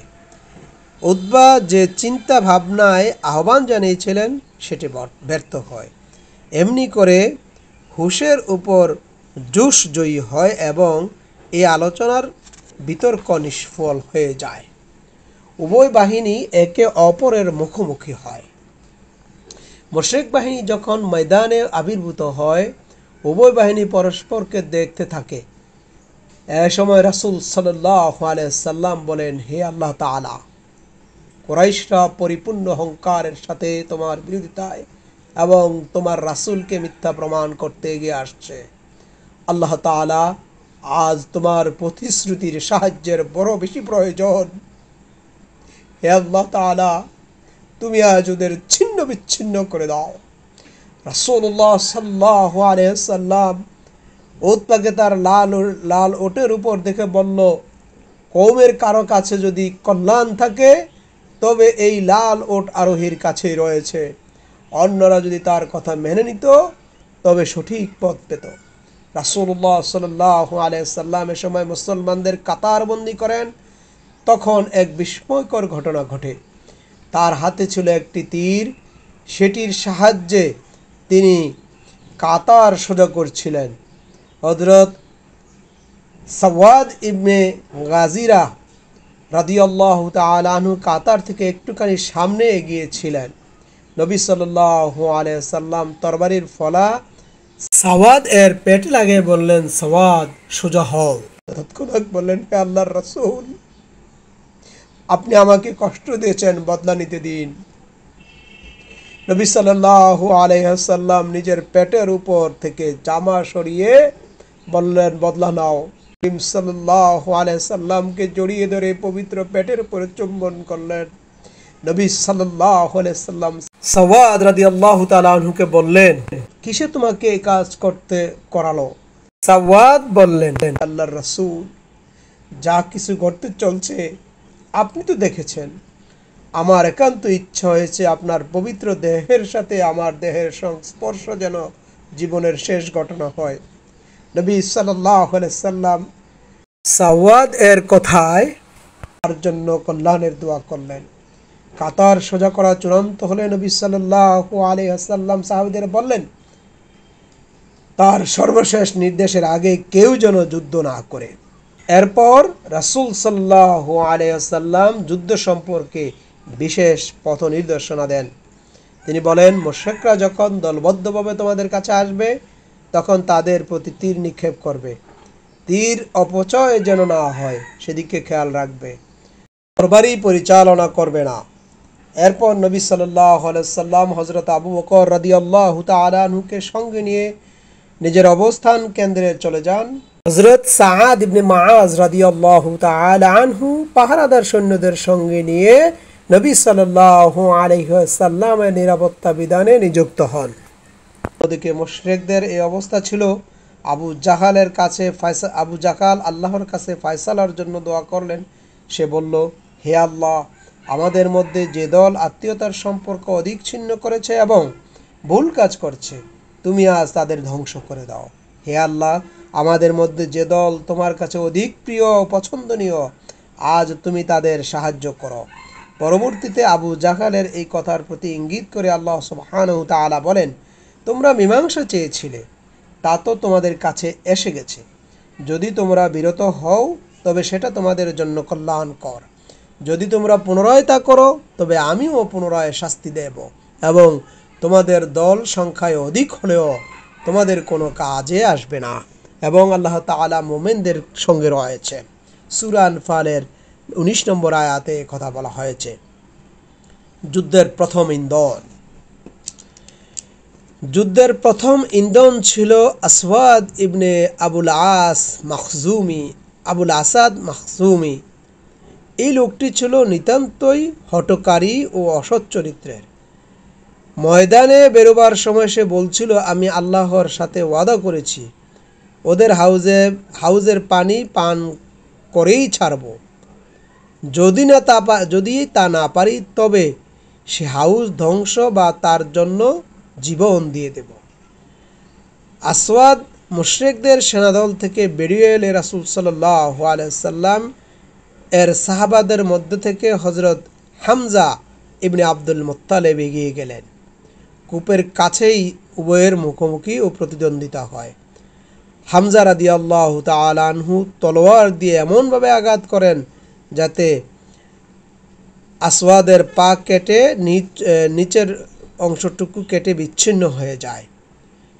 উতবা যে চিন্তা ভাবনায় আহ্বান জানিয়েছিলেন সেটি ব্যর্থ হয়। এমনি করে হুশের উপর জুশ জয়ী হয় এবং এই আলোচনার বিতর্ক নিষ্ফল হয়ে যায়। উভয় বাহিনী একে অপরের মুখোমুখি হয়। মুশরিক বাহিনী যখন ময়দানে আবির্ভূত হয় উভয় বাহিনী পরস্পরকে দেখতে থাকে। এ সময় রাসূল সাল্লাল্লাহু আলাইহি সাল্লাম বলেন, হে আল্লাহ তাআলা, কুরাইশরা পরিপূর্ণ অহংকারের সাথে তোমার বিরোধিতায় এবং তোমার রাসূলকে মিথ্যা প্রমাণ করতে এগিয়ে আসছে। আল্লাহ তাআলা, আজ তোমার প্রতিশ্রুতির সাহায্যের বড় বেশি প্রয়োজন। হে আল্লাহ তাআলা, তুমি আজ ওদের ছিন্ন বিচ্ছিন্ন করে দাও। রাসূলুল্লাহ সাল্লাল্লাহু আলাইহি সাল্লাম উতবাকে তার লাল ওটের উপর দেখে বলল, কওমের কারো কাছে যদি কল্যাণ থাকে তবে এই লাল ওট আরোহীর কাছেই রয়েছে। অন্যরা যদি তার কথা মেনে নিত তবে সঠিক পথ পেত। রাসূলুল্লাহ সাল্লাল্লাহু আলাইহি সাল্লাম এ সময় মুসলমানদের কাতারবন্দি করেন। তখন এক বিস্ময়কর ঘটনা ঘটে। তার হাতে ছিল একটি তীর, সেটির সাহায্যে তিনি কাতার সোজা করছিলেন। হযরত সাওয়াদ ইবনে গাজিরা রাদিয়াল্লাহু তাআলা আনহু কাতার থেকে একটুখানি সামনে এগিয়েছিলেন। নবী সাল্লাল্লাহু আলাইহি সাল্লাম তরবারির ফলা সাওয়াদ এর পেটে লাগিয়ে বললেন, সাওয়াদ সোজা হও। তৎক্ষণাৎ বললেন, হে আল্লাহর রাসূল, আপনি আমাকে কষ্ট দিয়েছেন, বদলা নিতে দিন। নবী সাল্লাল্লাহু আলাইহি সাল্লাম নিজের পেটের উপর থেকে জামা সরিয়ে বললেন, বদলা নাও। নবী সাল্লাল্লাহু আলাইহি সাল্লামকে জড়িয়ে ধরে পবিত্র পেটের উপরে চুম্বন করলেন। নবী সাল্লাল্লাহু আলাইহি সাল্লাম সাওয়াদ রাদিয়াল্লাহু তাআলা আনহুকে বললেন, কিসে তোমাকে এই কাজ করতে করালো? সাওয়াদ বললেন, আল্লাহর রাসূল, যা কিছু ঘটতে চলছে আপনি তো দেখেছেন। আমার একান্ত ইচ্ছা হয়েছে আপনার পবিত্র দেহের সাথে আমার দেহের সংস্পর্শ যেন জীবনের শেষ ঘটনা হয়। নবী সাল্লাল্লাহু আলাইহি সাল্লাম সাওয়াদ এর কথায় তার জন্য কল্যাণের দোয়া করলেন। কাতার সোজা করা চূড়ান্ত হলে নবী সাল্লাল্লাহু আলাইহি সাল্লাম সাহাবীদের বললেন, তার সর্বশেষ নির্দেশের আগে কেউ যেন যুদ্ধ না করে। এরপর রাসূল সাল্লাল্লাহু আলাইহি সাল্লাম যুদ্ধ সম্পর্কে বিশেষ পথ নির্দেশনা দেন। তিনি বলেন, মুশরিকরা যখন দলবদ্ধভাবে তোমাদের কাছে আসবে তখন তাদের প্রতি তীর নিক্ষেপ করবে। তীর অপচয় যেন না হয় সেদিকে খেয়াল রাখবে। তরবারি পরিচালনা করবে না। এরপর নবী সাল্লাল্লাহু আলাইহি সাল্লাম হযরত আবু বকর রাদিয়াল্লাহু তাআলা আনহুকে সঙ্গে নিয়ে নিজের অবস্থান কেন্দ্রে চলে যান। হযরত সাআদ ইবনে মুআজ রাদিয়াল্লাহু তাআলা আনহু পাহারাদার সৈন্যদের সঙ্গে নিয়ে নবী সাল্লাল্লাহু আলাইহি সাল্লামের নিরাপত্তা বিধানে নিযুক্ত হন। ওদিকে মুশরিকদের এই অবস্থা ছিল। আবু জাহাল আল্লাহর কাছে ফয়সালার জন্য দোয়া করলেন। সে বলল, হে আল্লাহ, আমাদের মধ্যে যে দল আত্মীয়তার সম্পর্ক অধিক ছিন্ন করেছে এবং ভুল কাজ করছে, তুমি আজ তাদের ধ্বংস করে দাও। হে আল্লাহ, আমাদের মধ্যে যে দল তোমার কাছে অধিক প্রিয় ও পছন্দনীয়, আজ তুমি তাদের সাহায্য করো। পরবর্তীতে আবু জাহালের এই কথার প্রতি ইঙ্গিত করে আল্লাহ সুবহানাহু তাআলা বলেন, তোমরা মীমাংসা চেয়েছিলে, তা তো তোমাদের কাছে এসে গেছে। যদি তোমরা বিরত হও তবে সেটা তোমাদের জন্য কল্যাণকর। যদি তোমরা পুনরায় তা করো তবে আমিও পুনরায় শাস্তি দেব এবং তোমাদের দল সংখ্যায় অধিক হলেও তোমাদের কোনো কাজে আসবে না। এবং আল্লাহ তাআলা মুমিনদের সঙ্গে রয়েছে। সূরা আনফালের 19 নম্বর আয়াতে কথা বলা হয়েছে। যুদ্ধের প্রথম ইন্ধন ছিল আসওয়াদ ইবনে আবুল আসাদ মাখজুমি। এই লোকটি ছিল নিতান্তই হঠকারী ও অসৎ চরিত্রের। ময়দানে বেরোবার সময় সে বলছিল, আমি আল্লাহর সাথে ওয়াদা করেছি ওদের হাউজের পানি পান করেই ছাড়ব। যদি তা না পারি তবে সে হাউজ ধ্বংস বা তার জন্য জীবন দিয়ে দেব। আসওয়াদ মুশরিকদের সেনাদল থেকে বেরিয়ে এলে রাসূল সাল্লাল্লাহু আলাইহি সাল্লাম এর সাহাবাদের মধ্য থেকে হযরত হামজা ইবনে আব্দুল মুত্তালিব এগিয়ে গেলেন। কূপের কাছেই উভয়ের মুখোমুখি ও প্রতিদ্বন্দ্বিতা হয়। হামজা রাদিয়াল্লাহু তাআলা আনহু তলোয়ার দিয়ে এমনভাবে আঘাত করেন যাতে আসওয়াদের পা কেটে নিচের অংশটুকু কেটে বিচ্ছিন্ন হয়ে যায়।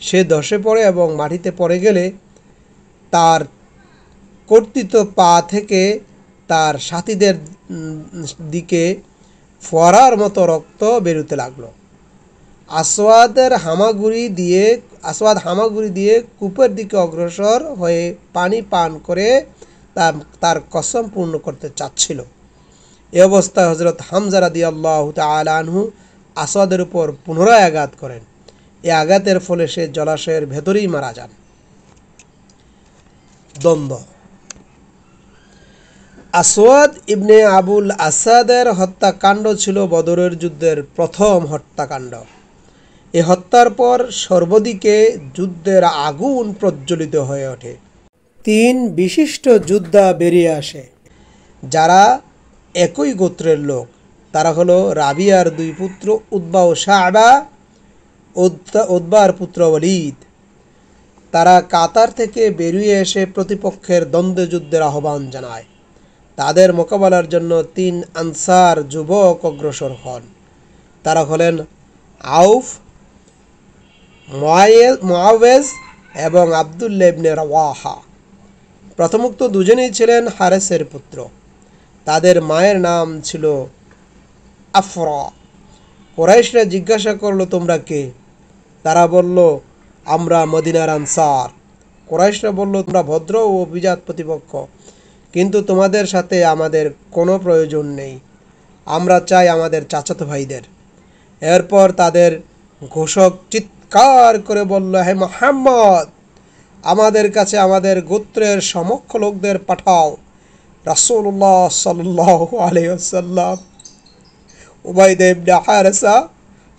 সে ধসে পড়ে এবং মাটিতে পড়ে গেলে তার কর্তিত পা থেকে তার সাথীদের দিকে ফোয়ারার মতো রক্ত বেরোতে লাগলো। আসওয়াদ হামাগুড়ি দিয়ে কূপের দিকে অগ্রসর হয়ে পানি পান করে তার কসম পূর্ণ করতে চাচ্ছিল। এ অবস্থায় হযরত হামজা রাদিয়াল্লাহু তাআলা আনহু আসওয়াদের উপর পুনরায় আঘাত করেন। এই আঘাতের ফলে সে জলাশয়ের ভেতরেই মারা যান। দ্বন্দ্ব। আসওয়াদ ইবনে আবুল আসাদের হত্যাকাণ্ড ছিল বদরের যুদ্ধের প্রথম হত্যাকাণ্ড। এ হত্যার পর সর্বদিকে যুদ্ধের আগুন প্রজ্বলিত হয়ে ওঠে। 3 বিশিষ্ট যোদ্ধা বেরিয়ে আসে, যারা একই গোত্রের লোক। তারা হলো রাবিয়ার 2 পুত্র উতবা ও শায়বা, উতবার পুত্র ওয়ালিদ। তারা কাতার থেকে বেরিয়ে এসে প্রতিপক্ষের দ্বন্দ্বে যুদ্ধের আহ্বান জানায়। তাদের মোকাবেলার জন্য 3 আনসার যুবক অগ্রসর হন। তারা হলেন আউফ, মুআওয়েজ এবং আব্দুল্লাহ ইবনে রাওয়াহা। প্রথমোক্ত দুজনেই ছিলেন হারেসের পুত্র। তাদের মায়ের নাম ছিল আফরা। কুরাইশরা জিজ্ঞাসা করল, তোমরা কে? তারা বলল, আমরা মদিনার আনসার। কুরাইশরা বলল, তোমরা ভদ্র ও অভিজাত প্রতিপক্ষ, কিন্তু তোমাদের সাথে আমাদের কোনো প্রয়োজন নেই। আমরা চাই আমাদের চাচাতো ভাইদের। এরপর তাদের ঘোষক চিৎকার করে বলল, হে মুহাম্মদ, আমাদের কাছে আমাদের গোত্রের সমক্ষ লোকদের পাঠাও। রাসূলুল্লাহ সাল্লাল্লাহু আলাইহি ওয়াসাল্লাম উবাইদা ইবনে হারেসা,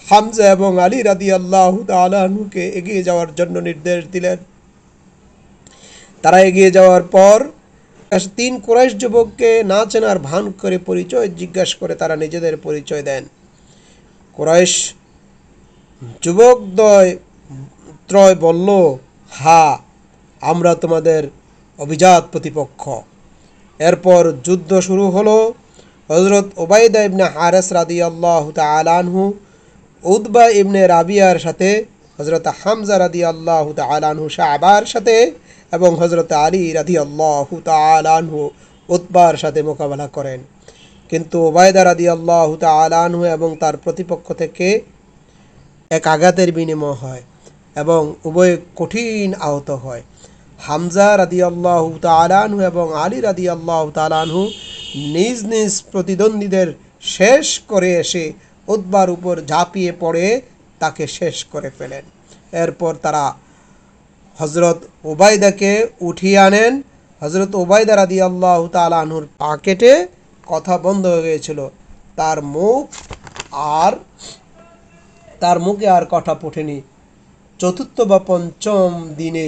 হামজা এবং আলী রাদিয়াল্লাহু তাআলা আনহুকে এগিয়ে যাওয়ার জন্য নির্দেশ দিলেন। তারা এগিয়ে যাওয়ার পর 3 কুরাইশ যুবককে না চেনার ভান করে পরিচয় জিজ্ঞাসা করে তারা নিজেদের পরিচয় দেন। কুরাইশ যুবক ত্রয় বলল, হ্যাঁ, আমরা তোমাদের অভিজাত প্রতিপক্ষ। এরপর যুদ্ধ শুরু হলো। হযরত উবাইদা ইবনে হারেস রাদিয়াল্লাহু তাআলা আনহু উতবা ইবনে রাবিয়ার সাথে, হযরত হামজা রাদিয়াল্লাহু তাআলা আনহু শায়বার সাথে এবং হযরত আলী রাদিয়াল্লাহু তাআলা আনহু উতবার সাথে মোকাবেলা করেন। কিন্তু উবাইদা রাদিয়াল্লাহু তাআলা আনহু এবং তার প্রতিপক্ষ থেকে এক আঘাতের বিনিময় হয় এবং উভয় কঠিন আহত হয়। হামজা রাদিয়াল্লাহু তাআলা আনহু এবং আলী রাদিয়াল্লাহু তাআলা আনহু নিজ নিজ প্রতিদ্বন্দ্বীদের শেষ করে এসে উতবার উপর ঝাঁপিয়ে পড়ে তাকে শেষ করে ফেলেন। এরপর তারা হযরত উবাইদাকে উঠিয়ে আনেন। হযরত উবাইদা রাদিয়াল্লাহু তাআলা আনহুর পা কেটে কথা বন্ধ হয়ে গিয়েছিল। তার মুখে আর কথা ফোটেনি। চতুর্থ বা পঞ্চম দিনে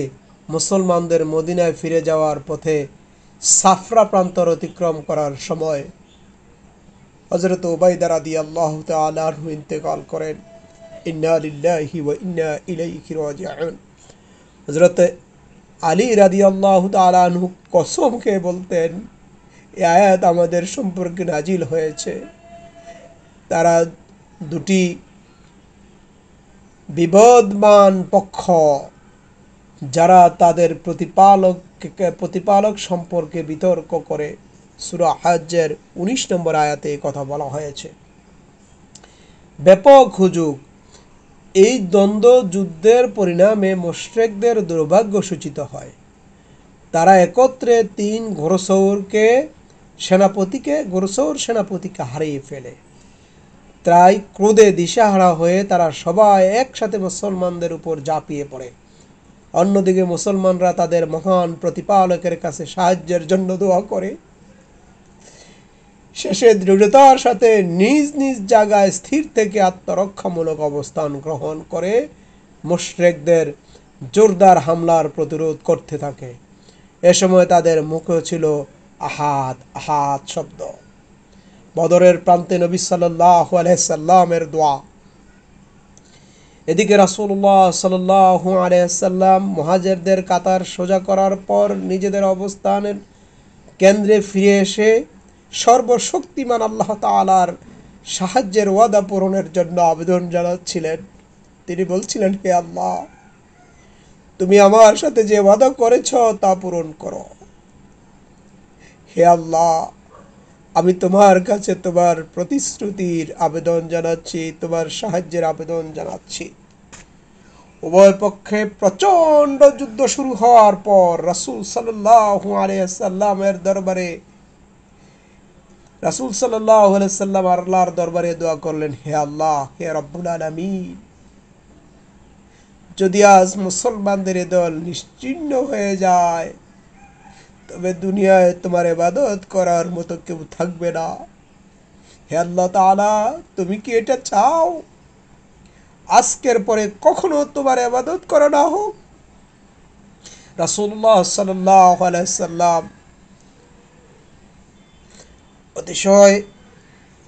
মুসলমানদের মদিনায় ফিরে যাওয়ার পথে সাফরা প্রান্তর অতিক্রম করার সময় হযরত উবাইদা রাদিয়াল্লাহু তাআলা আনহু ইন্তেকাল করেন। ইন্না লিল্লাহি ওয়া ইন্না ইলাইহি রাজিউন। হযরত আলী রাদিয়াল্লাহু তাআলা আনহু কসম খেয়ে বলতেন, এই আয়াত আমাদের সম্পর্কে নাজিল হয়েছে। তারা দুটি বিবদমান পক্ষ, যারা তাদের প্রতিপালক সম্পর্কে বিতর্ক করে। সূরা হজ্জের 19 নম্বর আয়াতে কথা বলা হয়েছে। ব্যাপক হুজুগ। এই দ্বন্দ্ব যুদ্ধের পরিণামে মুশরিকদের দুর্ভাগ্য সূচিত হয়। তারা একত্রে 3 ঘোড়সওয়ার সেনাপতিকে হারিয়ে ফেলে। তাই ক্রোধে দিশাহারা হয়ে তারা সবাই একসাথে মুসলমানদের উপর ঝাঁপিয়ে পড়ে। অন্যদিকে মুসলমানরা তাদের মহান প্রতিপালকের কাছে সাহায্যের জন্য দোয়া করে। শেষে দৃঢ়তার সাথে নিজ নিজ জায়গায় স্থির থেকে আত্মরক্ষামূলক অবস্থান গ্রহণ করে মুশরিকদের জোরদার হামলার প্রতিরোধ করতে থাকে। এ সময় তাদের মুখে ছিল আহাদ আহাদ শব্দ। বদরের প্রান্তে নবী সাল্লাল্লাহু আলাইহি সাল্লামের দোয়া। এদিকে রাসূলুল্লাহ সাল্লাল্লাহু আলাইহি সাল্লাম মুহাজিরদের কাতার সোজা করার পর নিজেদের অবস্থানের কেন্দ্রে ফিরে এসে সর্বশক্তিমান আল্লাহ তাআলার সাহায্যের ওয়াদা পূরণের জন্য আবেদন জানাচ্ছিলেন। তিনি বলছিলেন, হে আল্লাহ, তুমি আমার সাথে যে ওয়াদা করেছ তা পূরণ করো। হে আল্লাহ, আমি তোমার কাছে তোমার প্রতিশ্রুতির আবেদন জানাচ্ছি, তোমার সাহায্যের আবেদন জানাচ্ছি। উভয় পক্ষে প্রচণ্ড যুদ্ধ শুরু হওয়ার পর রাসূল সাল্লাল্লাহু আলাইহি সাল্লামের দরবারে আল্লাহর দরবারে দোয়া করলেন, হে আল্লাহ, হে রব্বুল আলামিন, যদি আজ মুসলমানদের দল নিশ্চিহ্ন হয়ে যায়, তবে দুনিয়ায় তোমার ইবাদত করার মতো কেউ থাকবে না। হে আল্লাহ তাআলা, তুমি কি এটা চাও আজকের পরে কখনো তোমার ইবাদত করা না হোক? রাসূলুল্লাহ সাল্লাল্লাহু আলাইহি সাল্লাম অতিশয়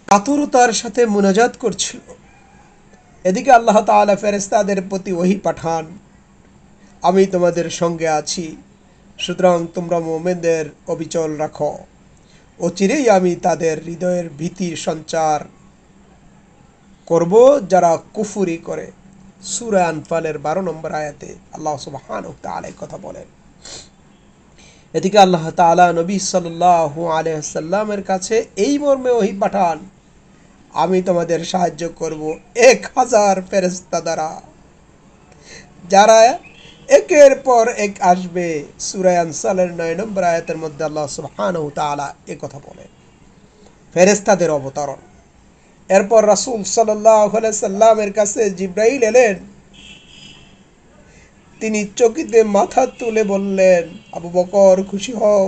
আতুরতার সাথে মুনাজাত করছিল। এদিকে আল্লাহ তাআলা ফেরেশতাদের প্রতি ওহী পাঠান, আমি তোমাদের সঙ্গে আছি, সুতরাং তোমরা মুমিনদের অবিচল রাখো। অচিরেই আমি তাদের হৃদয়ের ভীতির সঞ্চার করব যারা কুফরি করে। সূরা আনফালের 12 নম্বর আয়াতে আল্লাহ সুবহানাহু ওয়া তাআলা কথা বলেন। এদিকে আল্লাহ তাআলা নবী সাল্লাল্লাহু আলাইহি ওয়াসাল্লামের কাছে এই মর্মে ওহী পাঠান, আমি তোমাদের সাহায্য করব 1000 ফেরেশতা দ্বারা, যারা একের পর এক আসবে। সূরা আনফালের 9 নম্বর আয়াতের মধ্যে আল্লাহ সুবহানাহু ওয়া তাআলা কথা বলেন ফেরেশতাদের অবতরণ। এরপর রাসূল সাল্লাল্লাহু আলাইহি সাল্লামের কাছে জিবরাইল এলেন। তিনি চকিতে মাথা তুলে বললেন, আবু বকর খুশি হও,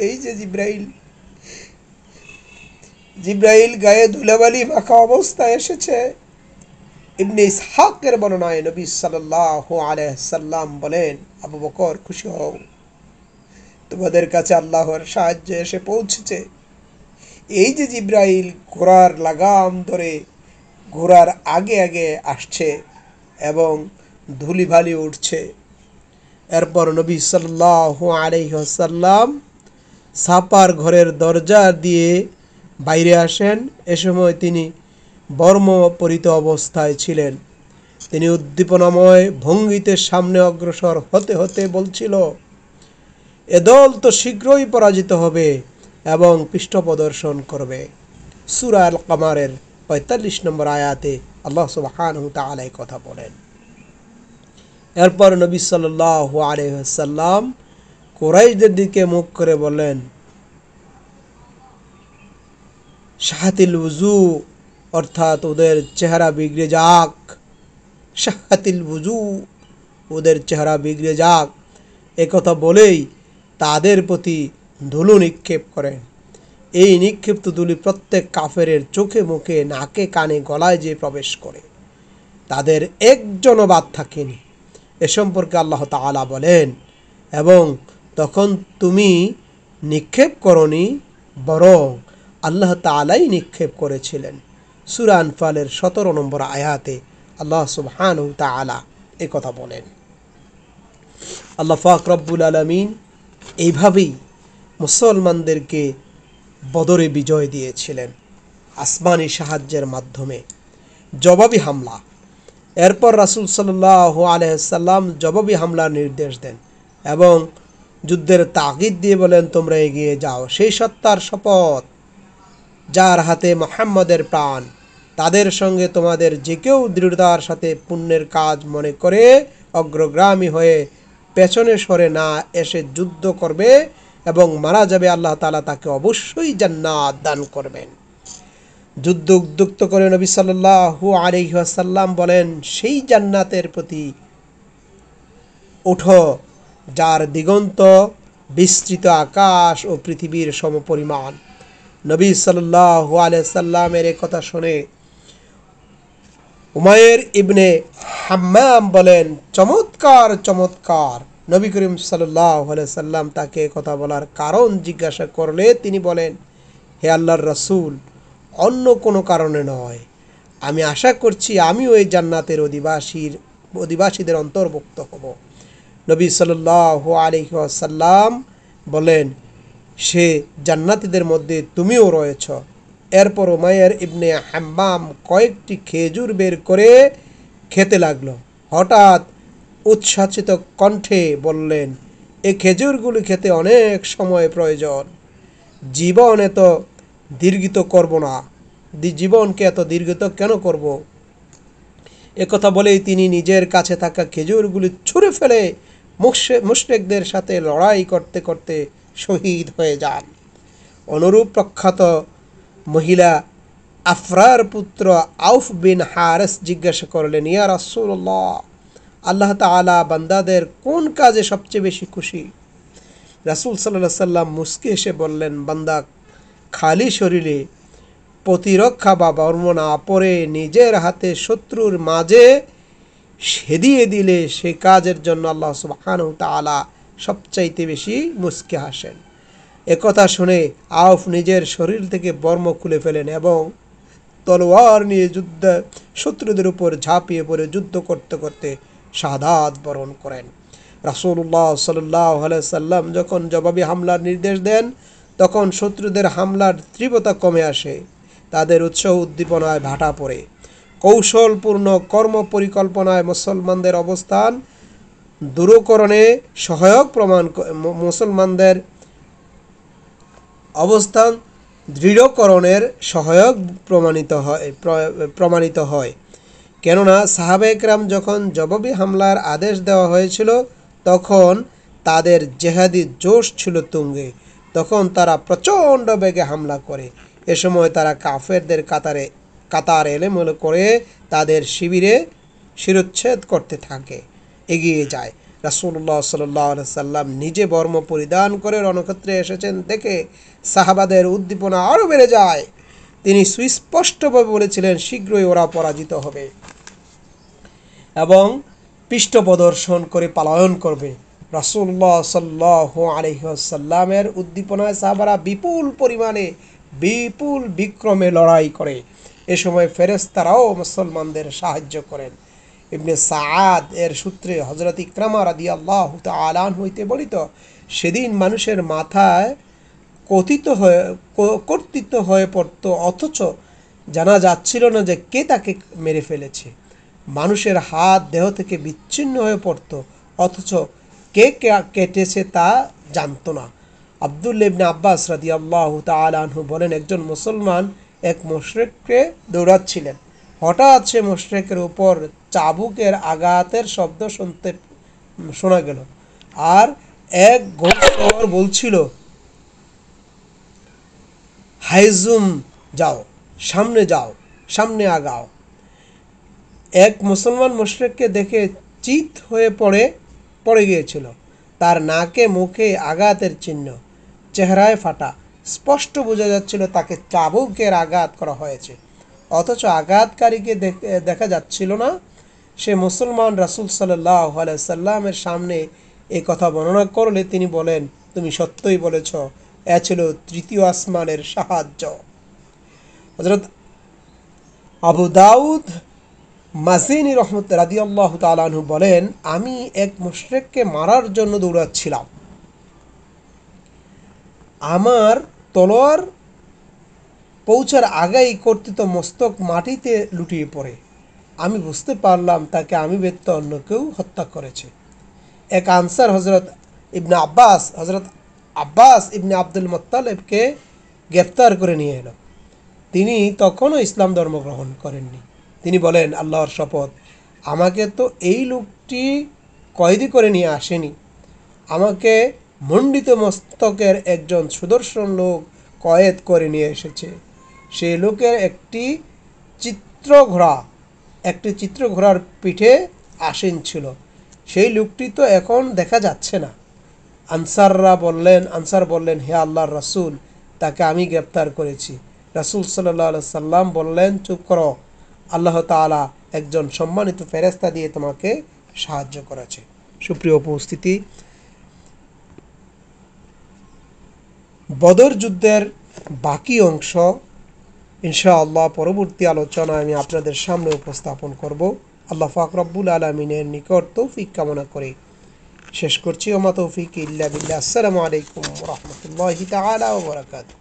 এই যে জিবরাইল গায়ে ধুলাবালি মাখা অবস্থায় এসেছে। ইবনে ইসহাকের বর্ণনায় নবী সাল্লাল্লাহু আলাইহি সাল্লাম বলেন, আবু বকর খুশি হও, তোমাদের কাছে আল্লাহর সাহায্য এসে পৌঁছেছে। এই যে জিবরাইল ঘোড়ার লাগাম ধরে ঘোড়ার আগে আগে আসছে এবং ধুলিবালি উঠছে। এরপর নবী সাল্লাল্লাহু আলাইহি ওয়াসাল্লাম সাপার ঘরের দরজা দিয়ে বাইরে আসেন। এ সময় তিনি বর্ম পরিত অবস্থায় ছিলেন। তিনি উদ্দীপনাময় ভঙ্গিতে সামনে অগ্রসর হতে হতে বলছিল, এ দল তো শীঘ্রই পরাজিত হবে এবং পৃষ্ঠপ্রদর্শন করবে। সূরা আল কামারের 45 নম্বর আয়াতে আল্লাহ সুবহানাহু ওয়া তাআলা কথা বলেন। এরপর নবী সাল্লাল্লাহু আলাইহি ওয়াসাল্লাম কুরাইশদের দিকে মুখ করে বললেন, শাহাতিল ওযু, অর্থাৎ ওদের চেহারা বিগড়ে যাক। শাহাতিল ওযু, ওদের চেহারা বিগড়ে যাক। একথা বলেই তাদের প্রতি ধুলো নিক্ষেপ করেন। এই নিক্ষিপ্ত ধুলি প্রত্যেক কাফেরের চোখে মুখে নাকে কানে গলায় যে প্রবেশ করে, তাদের একজনও বাদ থাকেনি। এ সম্পর্কে আল্লাহ তাআলা বলেন, এবং তখন তুমি নিক্ষেপ করনি, বরং আল্লাহ তাআলাই নিক্ষেপ করেছিলেন। সূরা আনফালের 17 নম্বর আয়াতে আল্লাহ সুবহানাহু ওয়া তাআলা কথা বলেন। আল্লাহ পাক রব্বুল আলামিন এইভাবেই মুসলমানদেরকে বদরে বিজয় দিয়েছিলেন আসমানি সাহায্যের মাধ্যমে, জবাবি হামলা। এরপর রাসূল সাল্লাল্লাহু আলাইহি সাল্লাম জবাবি হামলার নির্দেশ দেন এবং যুদ্ধের তাগিদ দিয়ে বলেন, তোমরা এগিয়ে যাও। সেই সত্তার শপথ যার হাতে মুহাম্মদের প্রাণ, তাদের সঙ্গে তোমাদের যে কেউ দৃঢ়তার সাথে পুণ্যের কাজ মনে করে অগ্রগামী হয়ে পেছনে সরে না এসে যুদ্ধ করবে এবং মারা যাবে, আল্লাহ তাআলা তাকে অবশ্যই জান্নাত দান করবেন। যুদ্ধ উদ্যুক্ত করে নবী সাল্লাল্লাহু আলাইহি ওয়াসাল্লাম বলেন, সেই জান্নাতের প্রতি ওঠো যার দিগন্ত বিস্তৃত আকাশ ও পৃথিবীর সমপরিমাণ। নবী সাল্লাল্লাহু আলাইহি সাল্লামের এই কথা শুনে উমাইর ইবনে হাম্মাম বলেন, চমৎকার চমৎকার। নবী করিম সাল্লাল্লাহু আলাইহি সাল্লাম তাকে কথা বলার কারণ জিজ্ঞাসা করলে তিনি বলেন, হে আল্লাহর রাসূল, অন্য কোনো কারণে নয়, আমি আশা করছি আমিও এই জান্নাতের অধিবাসীদের অন্তর্ভুক্ত হব। নবী সাল্লাল্লাহু আলাইহি ওয়াসাল্লাম বলেন, সে জান্নাতীদের মধ্যে তুমিও রয়েছ। এরপর উমাইর ইবনে হাম্মাম কয়েকটি খেজুর বের করে খেতে লাগলো। হঠাৎ উচ্ছ্বাসিত কণ্ঠে বললেন, এই খেজুরগুলি খেতে অনেক সময় প্রয়োজন, জীবন এত দীর্ঘিত করব না, জীবনকে এত দীর্ঘিত কেন করব? একথা বলেই তিনি নিজের কাছে থাকা খেজুরগুলি ছুঁড়ে ফেলে মুশরিকদের সাথে লড়াই করতে করতে শহীদ হয়ে যান। অনুরূপ প্রখ্যাত মহিলা আফরার পুত্র আউফ বিন হারেস জিজ্ঞাসা করলেন, ইয়া রাসূলুল্লাহ, আল্লাহ তাআলা বান্দাদের কোন কাজে সবচেয়ে বেশি খুশি? রাসূল সাল্লাল্লাহু আলাইহি সাল্লাম মুস্কি এসে বললেন, বান্দা খালি শরীরে প্রতিরক্ষা বা বর্ম না পরে নিজের হাতে শত্রুর মাঝে সেদিয়ে দিলে সে কাজের জন্য আল্লাহ সুবহানাহু ওয়া তাআলা সবচাইতে বেশি মুস্কি হাসেন। একথা শুনে আউফ নিজের শরীর থেকে বর্ম খুলে ফেলেন এবং তলোয়ার নিয়ে শত্রুদের উপর ঝাঁপিয়ে পড়ে যুদ্ধ করতে করতে শাহাদাত বরণ করেন। রাসূলুল্লাহ সাল্লাল্লাহু আলাইহি সাল্লাম যখন জবাবি হামলার নির্দেশ দেন, তখন শত্রুদের হামলার তীব্রতা কমে আসে, তাদের উৎসাহ উদ্দীপনায় ভাটা পড়ে। কৌশলপূর্ণ কর্ম পরিকল্পনায় মুসলমানদের অবস্থান দূরীকরণে সহায়ক মুসলমানদের অবস্থান দৃঢ়করণের সহায়ক প্রমাণিত হয়। কেননা সাহাবা একরাম যখন জবাবি হামলার আদেশ দেওয়া হয়েছিল, তখন তাদের জেহাদি জোশ ছিল তুঙ্গে। তখন তারা প্রচণ্ড বেগে হামলা করে। এ সময় তারা কাফেরদের কাতার এলোমেলো করে তাদের শিরচ্ছেদ করতে থাকে, এগিয়ে যায়। রাসূলুল্লাহ সাল্লাল্লাহু আলাইহি সাল্লাম নিজে বর্ম পরিধান করে রণক্ষেত্রে এসেছেন দেখে সাহাবাদের উদ্দীপনা আরও বেড়ে যায়। তিনি সুস্পষ্টভাবে বলেছিলেন, শীঘ্রই ওরা পরাজিত হবে এবং পৃষ্ঠ প্রদর্শন করে পলায়ন করবে। রাসূলুল্লাহ সাল্লাল্লাহু আলাইহি ওয়াসাল্লামের উদ্দীপনায় সাহাবারা বিপুল বিক্রমে লড়াই করে। এ সময় ফেরেশতারাও মুসলমানদের সাহায্য করেন। ইবনে সাআদ এর সূত্রে হযরত ইকরামা রাদিয়াল্লাহু তাআলা আনহু হইতে বর্ণিত, সেদিন মানুষের মাথায় কর্তৃত্ব হয়ে পড়ত, অথচ জানা যাচ্ছিল না যে কে তাকে মেরে ফেলেছে। মানুষের হাত দেহ থেকে বিচ্ছিন্ন হয়ে পড়ত, অথচ কে কেটেছে তা জানত না। আব্দুল্লাহ ইবনে আব্বাস রাদিয়াল্লাহু তাআলা আনহু বলেন, একজন মুসলমান এক মুশরিককে দৌড়াচ্ছিলেন। হঠাৎ সে মুশরিকের উপর চাবুকের আঘাতের শব্দ শোনা গেল, আর এক ঘোড়সওয়ার বলছিল, হাইজুম, যাও, সামনে আগাও। এক মুসলমান মুশরিককে দেখে চিত হয়ে পড়ে গিয়েছিল। তার নাকে মুখে আঘাতের চিহ্ন, চেহারায় ফাটা। স্পষ্ট বোঝা যাচ্ছিল তাকে চাবুকের আঘাত করা হয়েছে, অথচ আঘাতকারীকে দেখা যাচ্ছিল না। সে মুসলমান রাসূল সাল্লাল্লাহু আলাইহি সাল্লামের সামনে এই কথা বর্ণনা করলে তিনি বলেন, তুমি সত্যই বলেছ, এ ছিল তৃতীয় আসমানের সাহায্য। হযরত আবু দাউদ মাজিনী রাদিয়াল্লাহু তাআলা আনহু বলেন, আমি এক মুশরিককে মারার জন্য দৌড়াচ্ছিলাম। আমার তলোয়ার পৌঁছার আগেই কর্তৃত মস্তক মাটিতে লুটিয়ে পড়ে। আমি বুঝতে পারলাম তাকে আমি ব্যতীত অন্য কেউ হত্যা করেছে। এক আনসার হযরত আব্বাস ইবনে আব্দুল মুত্তালিবকে গ্রেফতার করে নিয়ে এলো। তিনি তখনও ইসলাম ধর্ম গ্রহণ করেননি। তিনি বলেন, আল্লাহর শপথ, আমাকে তো এই লোকটি কয়েদি করে নিয়ে আসেনি, আমাকে মণ্ডিত মস্তকের একজন সুদর্শন লোক কয়েদ করে নিয়ে এসেছে। সেই লোকের একটি চিত্রঘোড়ার পিঠে আসীন ছিল। সেই লোকটি তো এখন দেখা যাচ্ছে না। আনসার বললেন, হে আল্লাহর রাসূল, তাকে আমি গ্রেফতার করেছি। রাসূল সাল্লাল্লাহু আলাইহি সাল্লাম বললেন, চুপ করো, আল্লাহ তাআলা একজন সম্মানিত ফেরেশতা দিয়ে তোমাকে সাহায্য করেছে। সুপ্রিয় উপস্থিতি, বদর যুদ্ধের বাকি অংশ ইনশাআল্লাহ পরবর্তী আলোচনায় আমি আপনাদের সামনে উপস্থাপন করব। আল্লাহ পাক রব্বুল আলামিনের নিকট তৌফিক কামনা করে শেষ করছি। ওমা তৌফিক ইল্লা বিল্লাহ। আসসালামু আলাইকুম ওয়া রাহমাতুল্লাহি তাআলা ওয়া বারাকাতুহু।